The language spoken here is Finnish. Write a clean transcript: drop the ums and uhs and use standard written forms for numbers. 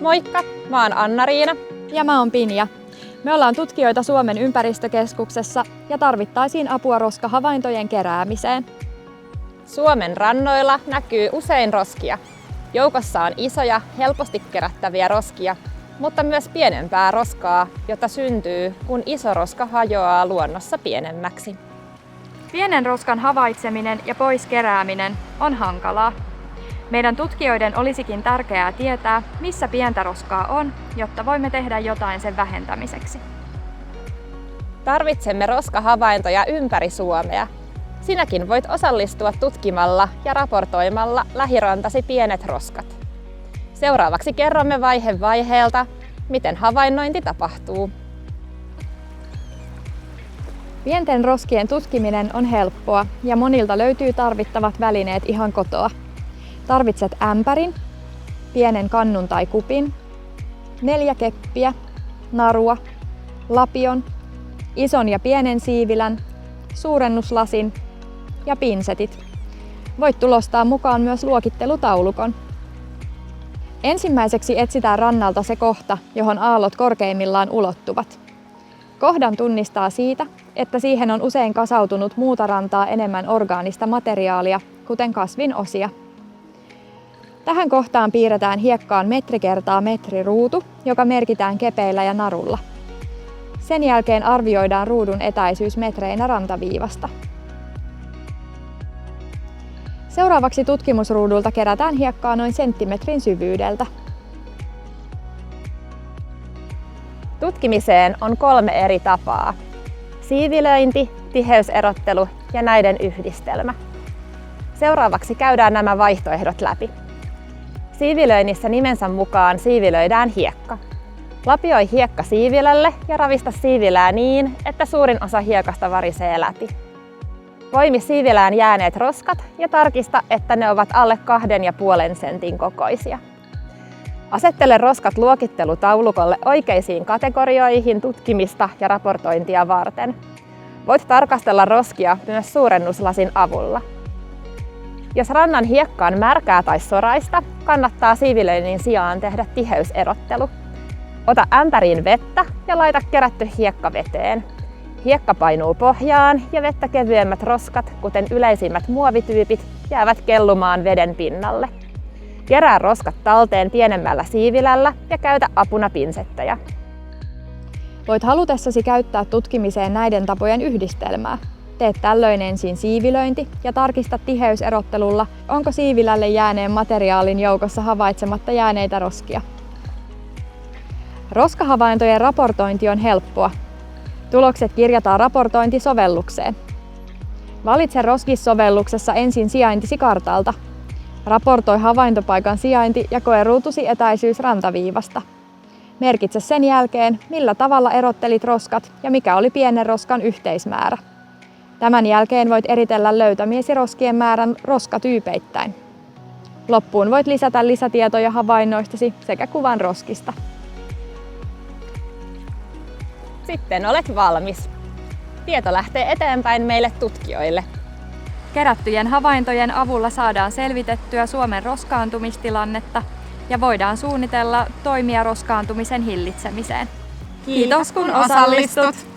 Moikka, mä oon Anna-Riina. Ja mä oon Pinja. Me ollaan tutkijoita Suomen ympäristökeskuksessa ja tarvittaisiin apua roskahavaintojen keräämiseen. Suomen rannoilla näkyy usein roskia. Joukossa on isoja, helposti kerättäviä roskia, mutta myös pienempää roskaa, jota syntyy, kun iso roska hajoaa luonnossa pienemmäksi. Pienen roskan havaitseminen ja pois kerääminen on hankalaa. Meidän tutkijoiden olisikin tärkeää tietää, missä pientä roskaa on, jotta voimme tehdä jotain sen vähentämiseksi. Tarvitsemme roskahavaintoja ympäri Suomea. Sinäkin voit osallistua tutkimalla ja raportoimalla lähirantasi pienet roskat. Seuraavaksi kerromme vaihe vaiheelta, miten havainnointi tapahtuu. Pienten roskien tutkiminen on helppoa ja monilta löytyy tarvittavat välineet ihan kotoa. Tarvitset ämpärin, pienen kannun tai kupin, 4 keppiä, narua, lapion, ison ja pienen siivilän, suurennuslasin ja pinsetit. Voit tulostaa mukaan myös luokittelutaulukon. Ensimmäiseksi etsitään rannalta se kohta, johon aallot korkeimmillaan ulottuvat. Kohdan tunnistaa siitä, että siihen on usein kasautunut muuta rantaa enemmän orgaanista materiaalia, kuten kasvin osia. Tähän kohtaan piirretään hiekkaan metri kertaa metri ruutu, joka merkitään kepeillä ja narulla. Sen jälkeen arvioidaan ruudun etäisyys metreinä rantaviivasta. Seuraavaksi tutkimusruudulta kerätään hiekkaa noin senttimetrin syvyydeltä. Tutkimiseen on 3 eri tapaa. Siivilöinti, tiheyserottelu ja näiden yhdistelmä. Seuraavaksi käydään nämä vaihtoehdot läpi. Siivilöinnissä nimensä mukaan siivilöidään hiekka. Lapioi hiekka siivilälle ja ravista siivilää niin, että suurin osa hiekasta varisee läpi. Poimi siivilään jääneet roskat ja tarkista, että ne ovat alle 2,5 sentin kokoisia. Asettele roskat luokittelutaulukolle oikeisiin kategorioihin tutkimista ja raportointia varten. Voit tarkastella roskia myös suurennuslasin avulla. Jos rannan hiekka on märkää tai soraista, kannattaa siivilöinnin sijaan tehdä tiheyserottelu. Ota ämpäriin vettä ja laita kerätty hiekka veteen. Hiekka painuu pohjaan ja vettä kevyemmät roskat, kuten yleisimmät muovityypit, jäävät kellumaan veden pinnalle. Kerää roskat talteen pienemmällä siivilällä ja käytä apuna pinsettejä. Voit halutessasi käyttää tutkimiseen näiden tapojen yhdistelmää. Teet tällöin ensin siivilöinti ja tarkista tiheyserottelulla, onko siivilälle jääneen materiaalin joukossa havaitsematta jääneitä roskia. Roskahavaintojen raportointi on helppoa. Tulokset kirjataan raportointisovellukseen. Valitse roskissovelluksessa ensin sijaintisi kartalta. Raportoi havaintopaikan sijainti ja koe ruutusi etäisyys rantaviivasta. Merkitse sen jälkeen, millä tavalla erottelit roskat ja mikä oli pienen roskan yhteismäärä. Tämän jälkeen voit eritellä löytämiesi roskien määrän roskatyypeittäin. Loppuun voit lisätä lisätietoja havainnoistasi sekä kuvan roskista. Sitten olet valmis. Tieto lähtee eteenpäin meille tutkijoille. Kerättyjen havaintojen avulla saadaan selvitettyä Suomen roskaantumistilannetta ja voidaan suunnitella toimia roskaantumisen hillitsemiseen. Kiitos kun osallistut!